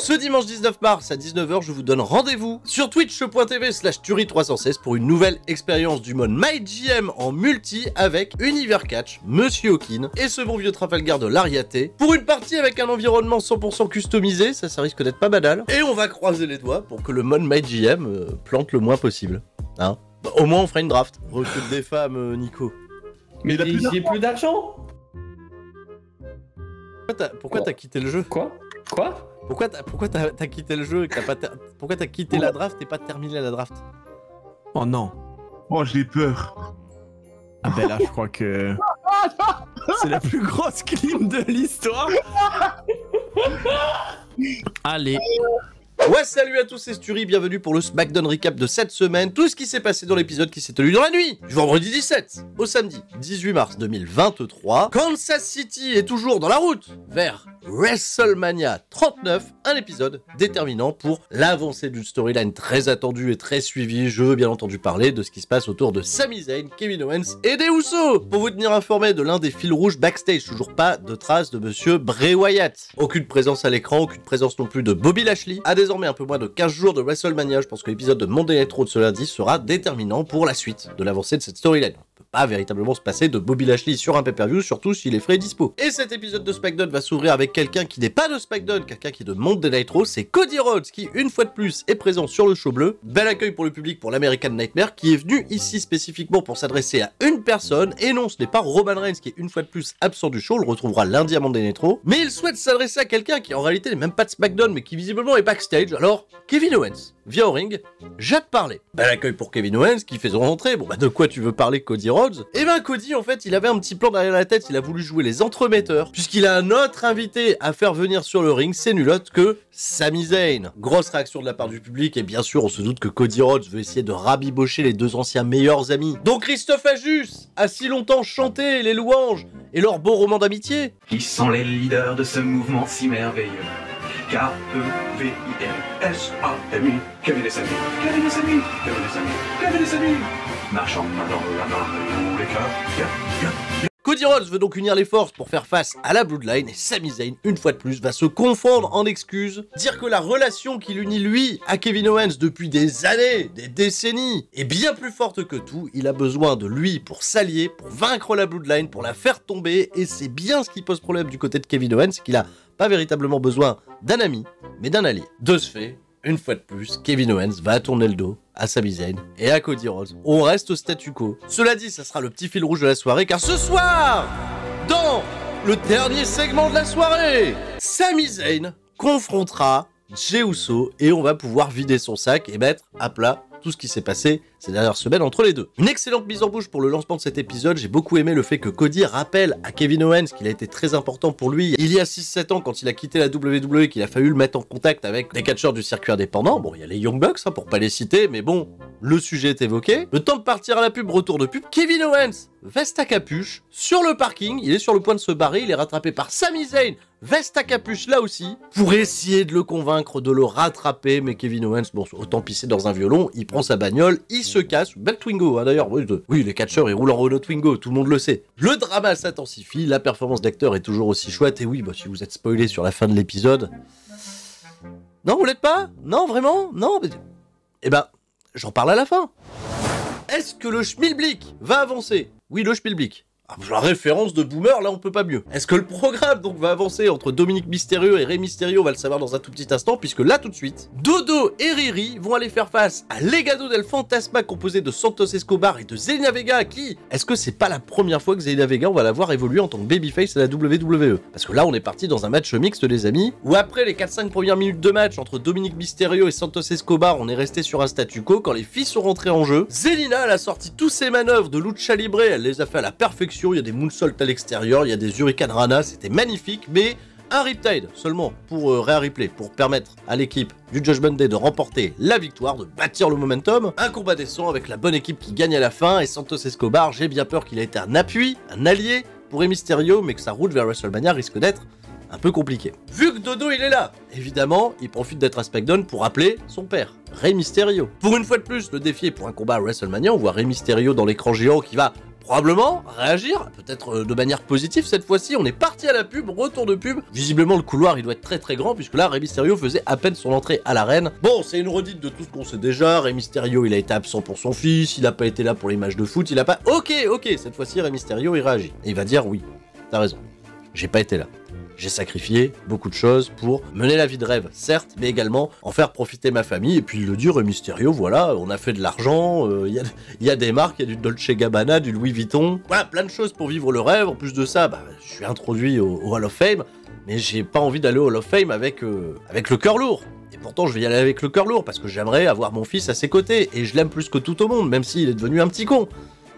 Ce dimanche 19 mars à 19 h, je vous donne rendez-vous sur twitch.tv/Turi316 pour une nouvelle expérience du mode MyGM en multi avec Univers Catch, Monsieur Hawkin et ce bon vieux Trafalgar de l'Ariaté pour une partie avec un environnement 100% customisé, ça risque d'être pas banal. Et on va croiser les doigts pour que le mode MyGM plante le moins possible. Hein, bah, au moins on fera une draft. Recrute des femmes, Nico. Mais j'ai plus d'argent. Pourquoi t'as quitté le jeu? Quoi? Pourquoi t'as quitté le jeu et que t'as pas pourquoi t'as quitté la draft et pas terminé la draft? Oh non. Oh, j'ai peur. Ah ben là, je crois que c'est la plus grosse clim de l'histoire. Allez. Ouais, salut à tous, c'est Sturi, bienvenue pour le SmackDown Recap de cette semaine. Tout ce qui s'est passé dans l'épisode qui s'est tenu dans la nuit du vendredi 17 au samedi 18 mars 2023. Kansas City est toujours dans la route vers WrestleMania 39, un épisode déterminant pour l'avancée d'une storyline très attendue et très suivie. Je veux bien entendu parler de ce qui se passe autour de Sami Zayn, Kevin Owens et des Usos. Pour vous tenir informé de l'un des fils rouges backstage, toujours pas de traces de monsieur Bray Wyatt. Aucune présence à l'écran, aucune présence non plus de Bobby Lashley. À désormais un peu moins de 15 jours de WrestleMania, je pense que l'épisode de Monday Night Raw de ce lundi sera déterminant pour la suite de l'avancée de cette storyline. Pas véritablement se passer de Bobby Lashley sur un pay-per-view, surtout s'il est frais et dispo. Et cet épisode de SmackDown va s'ouvrir avec quelqu'un qui n'est pas de SmackDown, quelqu'un qui est de Monday Night Raw, c'est Cody Rhodes qui, une fois de plus, est présent sur le show bleu. Bel accueil pour le public pour l'American Nightmare, qui est venu ici spécifiquement pour s'adresser à une personne, et non, ce n'est pas Roman Reigns qui est une fois de plus absent du show, on le retrouvera lundi à Monday Night Raw, mais il souhaite s'adresser à quelqu'un qui en réalité n'est même pas de SmackDown, mais qui visiblement est backstage, alors Kevin Owens vient au ring, j'ai hâte de parler. Bel accueil pour Kevin Owens qui fait son entrée, bon bah de quoi tu veux parler Cody Rhodes? Eh ben Cody en fait il avait un petit plan derrière la tête, il a voulu jouer les entremetteurs, puisqu'il a un autre invité à faire venir sur le ring, c'est nul autre que Sami Zayn. Grosse réaction de la part du public et bien sûr on se doute que Cody Rhodes veut essayer de rabibocher les deux anciens meilleurs amis. Donc Christophe Ajus a si longtemps chanté les louanges et leur beau roman d'amitié. Qui sont les leaders de ce mouvement si merveilleux? K-E-V-I-N-S-A-M-I, Kevin et Sami, Kevin et Sami, Kevin et Sami, Kevin et Sami, marchant main dans la main, tous les cœurs, Cody Rhodes veut donc unir les forces pour faire face à la Bloodline et Sami Zayn, une fois de plus, va se confondre en excuses, dire que la relation qui l'unit lui à Kevin Owens depuis des années, des décennies, est bien plus forte que tout. Il a besoin de lui pour s'allier, pour vaincre la Bloodline, pour la faire tomber, et c'est bien ce qui pose problème du côté de Kevin Owens, qu'il a pas véritablement besoin d'un ami, mais d'un allié. De ce fait, une fois de plus, Kevin Owens va tourner le dos à Sami Zayn et à Cody Rhodes. On reste au statu quo. Cela dit, ça sera le petit fil rouge de la soirée, car ce soir, dans le dernier segment de la soirée, Sami Zayn confrontera Jey Uso et on va pouvoir vider son sac et mettre à plat tout ce qui s'est passé ces dernières semaines entre les deux. Une excellente mise en bouche pour le lancement de cet épisode. J'ai beaucoup aimé le fait que Cody rappelle à Kevin Owens qu'il a été très important pour lui il y a 6-7 ans quand il a quitté la WWE, qu'il a fallu le mettre en contact avec des catcheurs du circuit indépendant. Bon, il y a les Young Bucks, hein, pour pas les citer, mais bon, le sujet est évoqué. Le temps de partir à la pub, retour de pub. Kevin Owens, veste à capuche, sur le parking, il est sur le point de se barrer, il est rattrapé par Sami Zayn, veste à capuche là aussi, pour essayer de le convaincre de le rattraper, mais Kevin Owens, bon, autant pisser dans un violon, il prend sa bagnole, il se casse, belle Twingo, hein, d'ailleurs, oui, les catcheurs, ils roulent en Renault Twingo, tout le monde le sait. Le drama s'intensifie, la performance d'acteur est toujours aussi chouette, et oui, bah, si vous êtes spoilé sur la fin de l'épisode... Non, vous l'êtes pas? Non, vraiment? Non, mais... Eh ben, j'en parle à la fin. Est-ce que le schmilblick va avancer? Oui, le schmilblick. La référence de Boomer, là on peut pas mieux. Est-ce que le programme donc va avancer entre Dominique Mysterio et Rey Mysterio? On va le savoir dans un tout petit instant, puisque là tout de suite, Dodo et Riri vont aller faire face à Legado del Fantasma composé de Santos Escobar et de Zelina Vega qui... Est-ce que c'est pas la première fois que Zelina Vega on va la voir évoluer en tant que babyface à la WWE? Parce que là on est parti dans un match mixte les amis, où après les 4-5 premières minutes de match entre Dominique Mysterio et Santos Escobar, on est resté sur un statu quo. Quand les filles sont rentrées en jeu, Zelina elle a sorti tous ses manœuvres de lucha libre, elle les a fait à la perfection. Il y a des moonsaults à l'extérieur, il y a des Hurricane Rana, c'était magnifique, mais un Riptide seulement pour Rhea Ripley, pour permettre à l'équipe du Judgment Day de remporter la victoire, de bâtir le momentum. Un combat décent avec la bonne équipe qui gagne à la fin, et Santos Escobar, j'ai bien peur qu'il ait été un appui, un allié pour Rey Mysterio, mais que sa route vers WrestleMania risque d'être un peu compliqué. Vu que Dodo il est là, évidemment, il profite d'être à SmackDown pour appeler son père, Rey Mysterio. Pour une fois de plus, le défi est pour un combat à WrestleMania, on voit Rey Mysterio dans l'écran géant qui va probablement réagir, peut-être de manière positive cette fois-ci. On est parti à la pub, retour de pub. Visiblement le couloir il doit être très très grand puisque là Rey Mysterio faisait à peine son entrée à l'arène. Bon, c'est une redite de tout ce qu'on sait déjà. Rey Mysterio il a été absent pour son fils, il a pas été là pour les matchs de foot, il a pas... Ok, cette fois-ci Rey Mysterio il réagit. Et il va dire oui, t'as raison, j'ai pas été là. J'ai sacrifié beaucoup de choses pour mener la vie de rêve, certes, mais également en faire profiter ma famille. Et puis il le dit, Rey Mysterio, voilà, on a fait de l'argent, il y a des marques, il y a du Dolce Gabbana, du Louis Vuitton. Voilà, plein de choses pour vivre le rêve. En plus de ça, bah, je suis introduit au Hall of Fame, mais j'ai pas envie d'aller au Hall of Fame avec le cœur lourd. Et pourtant, je vais y aller avec le cœur lourd parce que j'aimerais avoir mon fils à ses côtés. Et je l'aime plus que tout au monde, même s'il est devenu un petit con.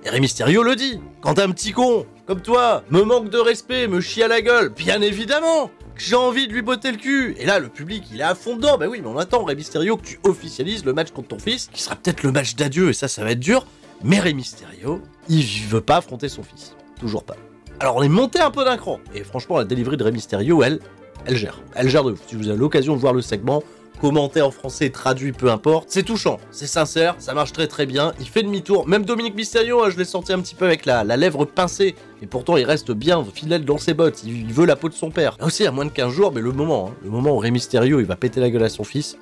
Et Rey Mysterio le dit, quand un petit con, comme toi, me manque de respect, me chie à la gueule, bien évidemment que j'ai envie de lui botter le cul. Et là, le public, il est à fond dedans. Bah oui, mais on attend, Rey Mysterio, que tu officialises le match contre ton fils, qui sera peut-être le match d'adieu, et ça va être dur. Mais Rey Mysterio, il veut pas affronter son fils. Toujours pas. Alors, on est monté un peu d'un cran. Et franchement, la delivery de Rey Mysterio, elle gère. Elle gère de ouf. Si vous avez l'occasion de voir le segment, commenté en français, traduit, peu importe. C'est touchant, c'est sincère, ça marche très très bien. Il fait demi-tour. Même Dominique Mysterio, je l'ai senti un petit peu avec la lèvre pincée. Et pourtant, il reste bien fidèle dans ses bottes. Il veut la peau de son père. Là aussi, à moins de 15 jours, mais le moment où Rey Mysterio, il va péter la gueule à son fils,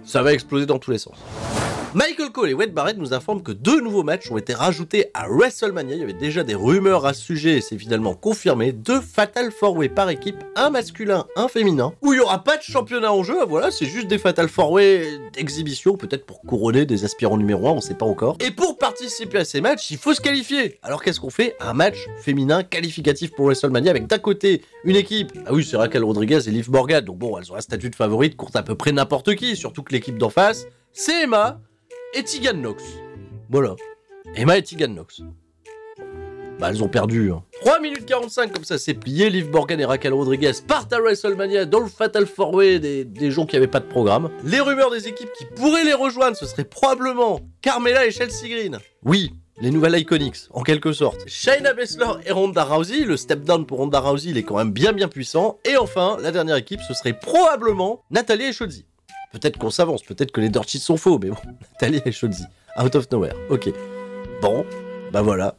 ça va exploser dans tous les sens. Michael Cole et Wade Barrett nous informent que 2 nouveaux matchs ont été rajoutés à WrestleMania. Il y avait déjà des rumeurs à ce sujet et c'est finalement confirmé. 2 Fatal 4-Way par équipe, un masculin, un féminin, où il n'y aura pas de championnat en jeu. Voilà, c'est juste des Fatal 4-Way d'exhibition, peut-être pour couronner des aspirants numéro 1, on sait pas encore. Et pour participer à ces matchs, il faut se qualifier. Alors qu'est-ce qu'on fait? Un match féminin qualificatif pour WrestleMania avec d'un côté une équipe, ah oui, c'est Raquel Rodriguez et Liv Morgan, donc bon, elles ont un statut de favorite contre à peu près n'importe qui, surtout que l'équipe d'en face, c'est Emma et Tegan Nox. Voilà. Emma et Tegan Nox. Bah, elles ont perdu. 3 minutes 45, comme ça c'est plié. Liv Morgan et Raquel Rodriguez partent à WrestleMania dans le Fatal 4-Way des gens qui n'avaient pas de programme. Les rumeurs des équipes qui pourraient les rejoindre, ce serait probablement Carmella et Chelsea Green. Oui, les nouvelles Iconics, en quelque sorte. Shayna Baszler et Ronda Rousey. Le step down pour Ronda Rousey, il est quand même bien puissant. Et enfin, la dernière équipe, ce serait probablement Natalya et Shotzi. Peut-être qu'on s'avance, peut-être que les dirt sheets sont faux, mais bon, Natalya et Shotzi. Out of nowhere, ok. Bon, bah voilà,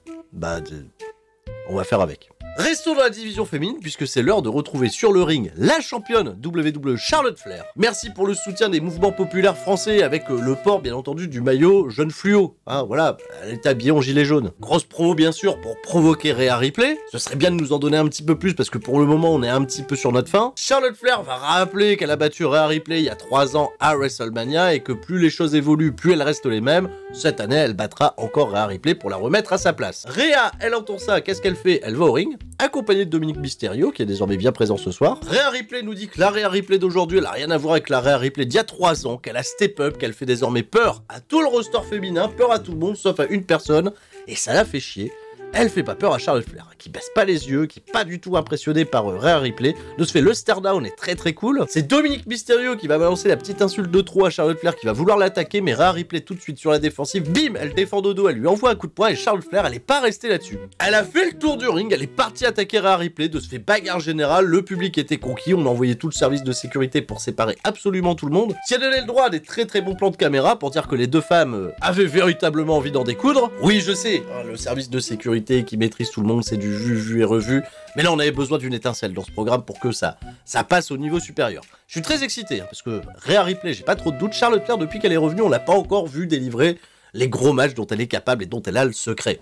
on va faire avec. Restons dans la division féminine puisque c'est l'heure de retrouver sur le ring la championne WWE Charlotte Flair. Merci pour le soutien des mouvements populaires français avec le port bien entendu du maillot jaune fluo. Hein, voilà, elle est habillée en gilet jaune. Grosse promo bien sûr pour provoquer Rhea Ripley. Ce serait bien de nous en donner un petit peu plus parce que pour le moment on est un petit peu sur notre fin. Charlotte Flair va rappeler qu'elle a battu Rhea Ripley il y a 3 ans à WrestleMania et que plus les choses évoluent, plus elles restent les mêmes. Cette année elle battra encore Rhea Ripley pour la remettre à sa place. Rhea, elle entend ça, qu'est-ce qu'elle fait? Elle va au ring, accompagnée de Dominique Mysterio, qui est désormais bien présent ce soir. Rhea Ripley nous dit que la Rhea Ripley d'aujourd'hui, elle a rien à voir avec la Rhea Ripley d'il y a 3 ans, qu'elle a step up, qu'elle fait désormais peur à tout le roster féminin, peur à tout le monde, sauf à une personne, et ça la fait chier. Elle fait pas peur à Charlotte Flair, qui baisse pas les yeux, qui est pas du tout impressionné par Rhea Ripley. De ce fait, le stare down est très très cool. C'est Dominique Mysterio qui va balancer la petite insulte de trop à Charlotte Flair, qui va vouloir l'attaquer, mais Rhea Ripley tout de suite sur la défensive, bim, elle défend de dos, elle lui envoie un coup de poing et Charlotte Flair, elle est pas restée là-dessus. Elle a fait le tour du ring, elle est partie attaquer Rhea Ripley, de ce fait bagarre générale, le public était conquis, on a envoyé tout le service de sécurité pour séparer absolument tout le monde, qui a donné le droit à des très très bons plans de caméra pour dire que les 2 femmes avaient véritablement envie d'en découdre. Oui, je sais, hein, le service de sécurité qui maîtrise tout le monde, c'est du vu et revu. Mais là, on avait besoin d'une étincelle dans ce programme pour que ça passe au niveau supérieur. Je suis très excité, hein, parce que Rhea Ripley, j'ai pas trop de doute. Charlotte Flair, depuis qu'elle est revenue, on l'a pas encore vu délivrer les gros matchs dont elle est capable et dont elle a le secret.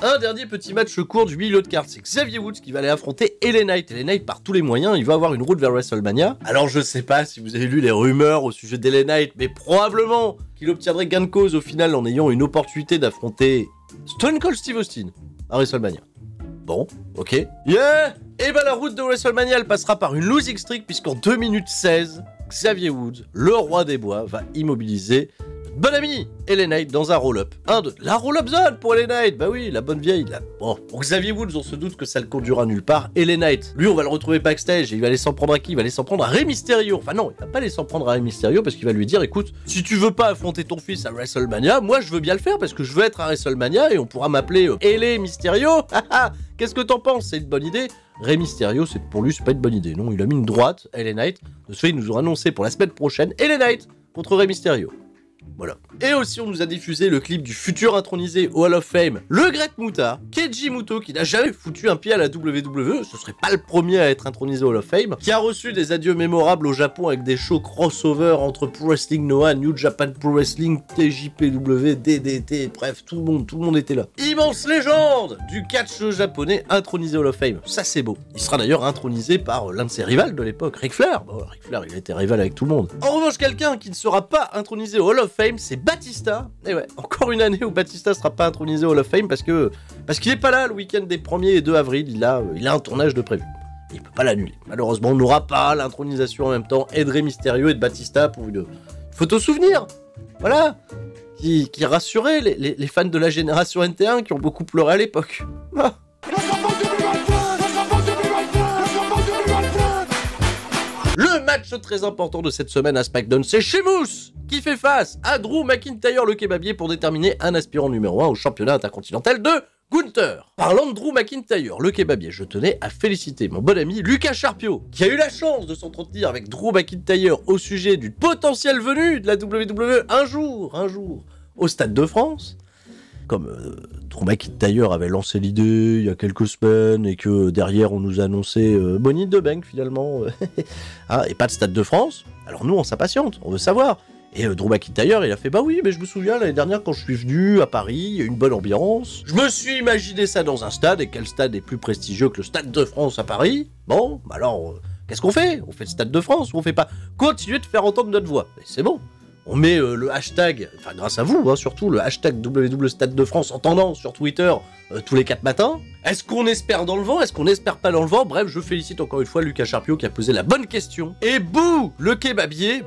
Un dernier petit match court du milieu de carte, c'est Xavier Woods qui va aller affronter LA Knight. LA Knight, par tous les moyens, il va avoir une route vers WrestleMania. Alors je sais pas si vous avez lu les rumeurs au sujet d'LA Knight, mais probablement qu'il obtiendrait gain de cause au final en ayant une opportunité d'affronter Stone Cold Steve Austin à WrestleMania. Bon, ok. Yeah! Et bah la route de WrestleMania, elle passera par une losing streak puisqu'en 2 minutes 16, Xavier Woods, le roi des bois, va immobiliser bon ami LA Knight dans un roll-up. 1-2. La roll-up zone pour LA Knight. Bah oui, la bonne vieille. Bon, pour Xavier Woods, on se doute que ça le conduira nulle part. LA Knight, lui, on va le retrouver backstage et il va aller s'en prendre à qui? Il va aller s'en prendre à Rey Mysterio. Enfin non, il va pas aller s'en prendre à Rey Mysterio parce qu'il va lui dire, écoute, si tu veux pas affronter ton fils à WrestleMania, moi je veux bien le faire parce que je veux être à WrestleMania et on pourra m'appeler LA Mysterio. Qu'est-ce que t'en penses? C'est une bonne idée? Rey Mysterio, pour lui, c'est pas une bonne idée. Non, il a mis une droite, LA Knight. De ce fait, ils nous ont annoncé pour la semaine prochaine LA Knight contre Rey Mysterio. Voilà. Et aussi, on nous a diffusé le clip du futur intronisé au Hall of Fame, le Great Muta, Keiji Muto, qui n'a jamais foutu un pied à la WWE, ce serait pas le premier à être intronisé au Hall of Fame, qui a reçu des adieux mémorables au Japon avec des shows crossover entre Pro Wrestling Noah, New Japan Pro Wrestling, TJPW, DDT, bref, tout le monde était là. Immense légende du catch japonais intronisé au Hall of Fame, ça c'est beau. Il sera d'ailleurs intronisé par l'un de ses rivals de l'époque, Ric Flair. Bon, Ric Flair, il était rival avec tout le monde. En revanche, quelqu'un qui ne sera pas intronisé au Hall of Fame, c'est Batista. Et ouais, encore une année où Batista sera pas intronisé au Hall of Fame parce qu'il est pas là le week-end des 1er et 2 avril, il a un tournage de prévu. Il peut pas l'annuler. Malheureusement, on n'aura pas l'intronisation en même temps et de Rey Mysterio et de Batista pour une photo souvenir. Voilà. Qui rassurait les fans de la génération NT1 qui ont beaucoup pleuré à l'époque. Ah. Le match très important de cette semaine à SmackDown, c'est Sheamus qui fait face à Drew McIntyre le kebabier pour déterminer un aspirant numéro 1 au championnat intercontinental de Gunther. Parlant de Drew McIntyre, le kebabier, je tenais à féliciter mon bon ami Lucas Sharpio, qui a eu la chance de s'entretenir avec Drew McIntyre au sujet d'une potentielle venue de la WWE un jour, au Stade de France. Comme Drew McIntyre avait lancé l'idée il y a quelques semaines et que derrière on nous a annoncé Money in the Bank finalement, ah, et pas de Stade de France, alors nous on s'impatiente, on veut savoir. Et Drew McIntyre il a fait bah oui mais je me souviens l'année dernière quand je suis venu à Paris, il y a une bonne ambiance, je me suis imaginé ça dans un stade, et quel stade est plus prestigieux que le Stade de France à Paris? Bon, bah alors qu'est-ce qu'on fait? On fait le Stade de France ou on fait pas? Continuez de faire entendre notre voix, et c'est bon. On met le hashtag, enfin grâce à vous, hein, surtout, le hashtag WW Stade de France en tendance sur Twitter tous les 4 matins. Est-ce qu'on espère dans le vent? Est-ce qu'on espère pas dans le vent? Bref, je félicite encore une fois Lucas Sharpio qui a posé la bonne question. Et bouh le kebabier,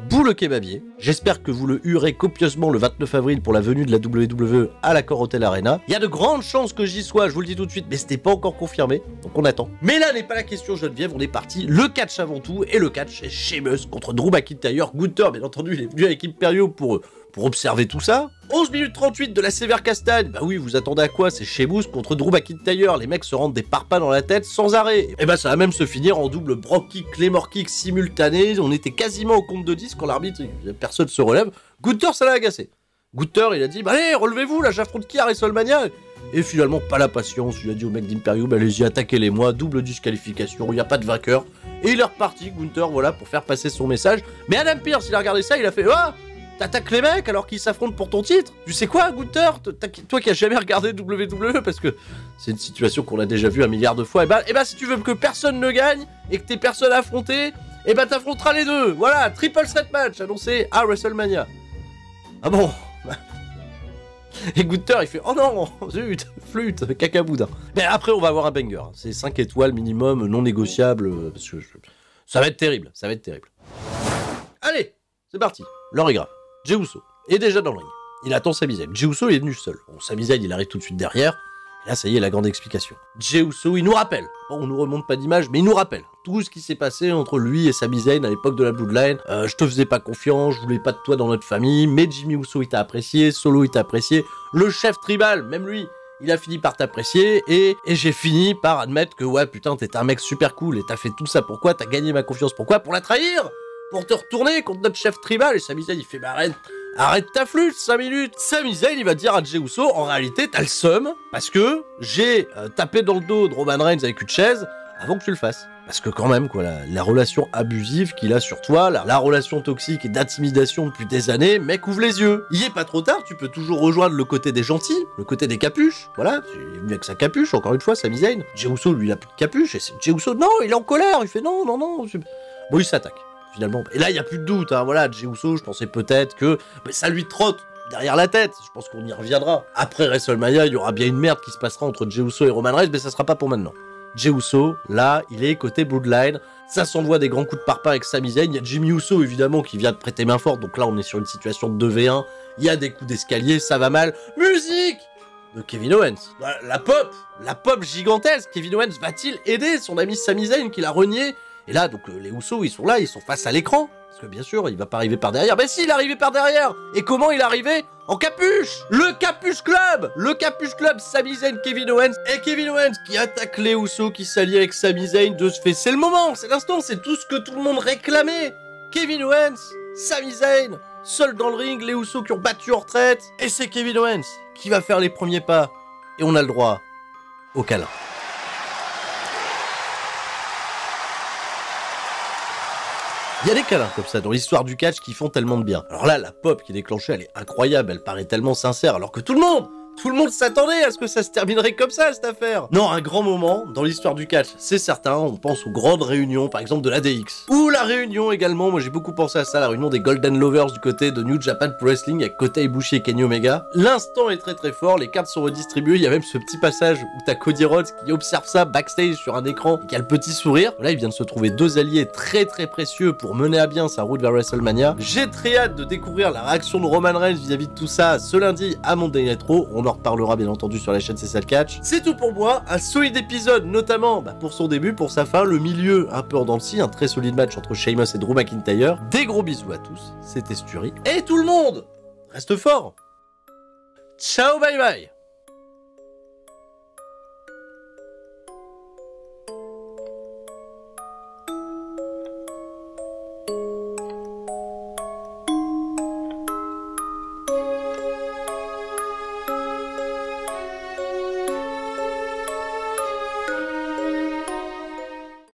j'espère que vous le hurez copieusement le 29 avril pour la venue de la WWE à l'Accor Hotel Arena. Il y a de grandes chances que j'y sois, je vous le dis tout de suite, mais c'était pas encore confirmé, donc on attend. Mais là n'est pas la question Geneviève, on est parti, le catch avant tout, et le catch c'est Sheamus contre Drew McIntyre. Gunther, bien entendu, il est venu avec Imperio pour observer tout ça. 11 minutes 38 de la sévère castagne. Bah oui, vous attendez à quoi? C'est Sheamus contre Drew McIntyre. Les mecs se rendent des parpaings dans la tête sans arrêt. Et bah ça va même se finir en double Brock kick, Claymore kick simultané. On était quasiment au compte de 10 quand l'arbitre, personne se relève. Gunther, ça l'a agacé. Gunther, il a dit, bah allez, relevez-vous, là j'affronte qui à WrestleMania? Et finalement, pas la patience. Il a dit au mec d'Imperio, bah allez-y, attaquez-les-moi, double disqualification, il n'y a pas de vainqueur. Et il est reparti, Gunther, voilà, pour faire passer son message. Mais Adam Pearce, il a regardé ça, il a fait, ah, t'attaques les mecs alors qu'ils s'affrontent pour ton titre? Tu sais quoi, Gunther? Toi qui as jamais regardé WWE, parce que c'est une situation qu'on a déjà vue 1 milliard de fois, et bah si tu veux que personne ne gagne, et que t'aies personne à affronter, et bah t'affronteras les deux. Voilà, triple threat match annoncé à WrestleMania. Ah bon? Et Gunther il fait oh non, zut, flûte, cacaboudin. Mais après on va avoir un banger, c'est 5 étoiles minimum, non négociable, parce que ça va être terrible, ça va être terrible. Allez, c'est parti, l'heure est grave. Jey Uso est déjà dans le ring, il attend Sami Zayn. Jey Uso il est venu seul, bon Sami Zayn il arrive tout de suite derrière, et là ça y est la grande explication. Jey Uso il nous rappelle, bon on nous remonte pas d'image, mais il nous rappelle tout ce qui s'est passé entre lui et Sami Zayn à l'époque de la Bloodline. Je te faisais pas confiance, je voulais pas de toi dans notre famille, mais Jimmy Uso il t'a apprécié, Solo il t'a apprécié, le chef tribal, même lui, il a fini par t'apprécier, et j'ai fini par admettre que ouais putain t'étais un mec super cool, et t'as fait tout ça pourquoi? T'as gagné ma confiance pourquoi? Pour la trahir? Pour te retourner contre notre chef tribal? Et Sami Zayn il fait bah arrête ta flûte 5 minutes. Sami Zayn il va dire à Jey Uso, en réalité t'as le seum, parce que j'ai tapé dans le dos de Roman Reigns avec une chaise avant que tu le fasses. Parce que quand même, quoi, la relation abusive qu'il a sur toi, la relation toxique et d'intimidation depuis des années, mec, ouvre les yeux. Il est pas trop tard, tu peux toujours rejoindre le côté des gentils, le côté des capuches. Voilà, il est venu avec sa capuche, encore une fois, Sami Zayn. Jey Uso, lui, il a plus de capuche, et Jey Uso, non, il est en colère, il fait non. Bon, il s'attaque, finalement. Et là, il y a plus de doute, hein, voilà, Jey Uso, je pensais peut-être que ça lui trotte derrière la tête, je pense qu'on y reviendra. Après WrestleMania, il y aura bien une merde qui se passera entre Jey Uso et Roman Reigns, mais ça sera pas pour maintenant. Jey Uso, là, il est côté Bloodline, ça s'envoie des grands coups de parpaing avec Sami Zayn, il y a Jimmy Uso évidemment qui vient de prêter main forte, donc là on est sur une situation de 2v1, il y a des coups d'escalier, ça va mal, musique de Kevin Owens, la pop gigantesque, Kevin Owens va-t-il aider son ami Sami Zayn qui l'a renié? Et là, donc les Usos, ils sont là, ils sont face à l'écran, parce que bien sûr, il va pas arriver par derrière, mais si, il est arrivé par derrière. Et comment il est arrivé? En capuche! Le Capuche Club, Sami Zayn, Kevin Owens, et Kevin Owens qui attaque les Usos, qui s'allie avec Sami Zayn de ce fait. C'est le moment, c'est l'instant, c'est tout ce que tout le monde réclamait. Kevin Owens Sami Zayn, seul dans le ring, les Usos qui ont battu en retraite, et c'est Kevin Owens qui va faire les premiers pas, et on a le droit au câlin. Il y a des câlins comme ça dans l'histoire du catch qui font tellement de bien. Alors là, la pop qui est déclenchée, elle est incroyable, elle paraît tellement sincère, alors que tout le monde s'attendait à ce que ça se terminerait comme ça, cette affaire. Non, un grand moment dans l'histoire du catch, c'est certain, on pense aux grandes réunions, par exemple de l'ADX. Ou la réunion également, moi j'ai beaucoup pensé à ça, la réunion des Golden Lovers du côté de New Japan Pro Wrestling avec Kota Ibushi et Kenny Omega. L'instant est très fort, les cartes sont redistribuées, il y a même ce petit passage où t'as Cody Rhodes qui observe ça backstage sur un écran et qui a le petit sourire. Là, il vient de se trouver deux alliés très précieux pour mener à bien sa route vers WrestleMania. J'ai très hâte de découvrir la réaction de Roman Reigns vis-à-vis de tout ça ce lundi à Monday Night Raw. On en reparlera bien entendu sur la chaîne C'est ça le catch. C'est tout pour moi, un solide épisode, notamment pour son début, pour sa fin, le milieu un peu en dents de scie, un très solide match entre Sheamus et Drew McIntyre. Des gros bisous à tous, c'était Sturi. Et tout le monde, reste fort. Ciao, bye bye.